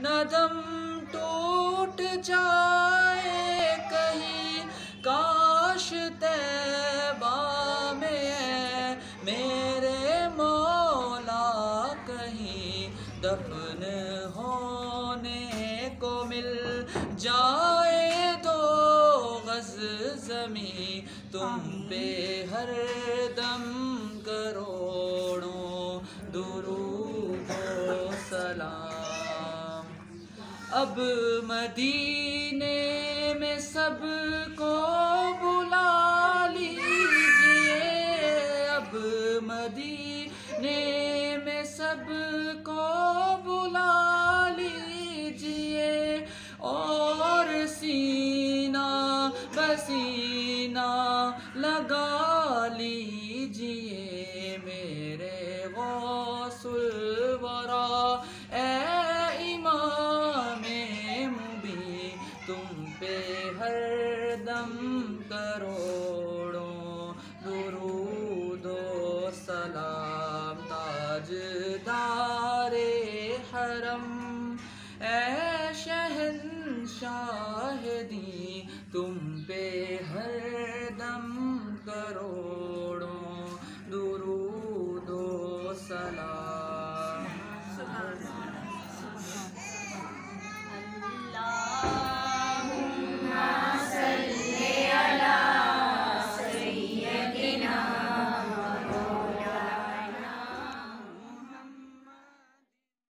نہ دم ٹوٹ جائے کہیں، کاش طیبہ میں ہے میرے مولا کہیں دفن ہونے کو مل جائے دو غز زمیں تم پہ ہر دم کروڑوں درود و سلام۔ اب مدینے میں سب کو بلا لیجئے، اب مدینے میں سب کو بلا لیجئے، اور سینہ بسینہ لگا لیجئے میرے غوث الورا اے امام مبین، تم پہ ہر دم کروڑوں درود و سلام۔ تاجدار حرم اے شہنشاہ دین، تم پہ ہر دم کروڑوں درود و سلام۔ اللہ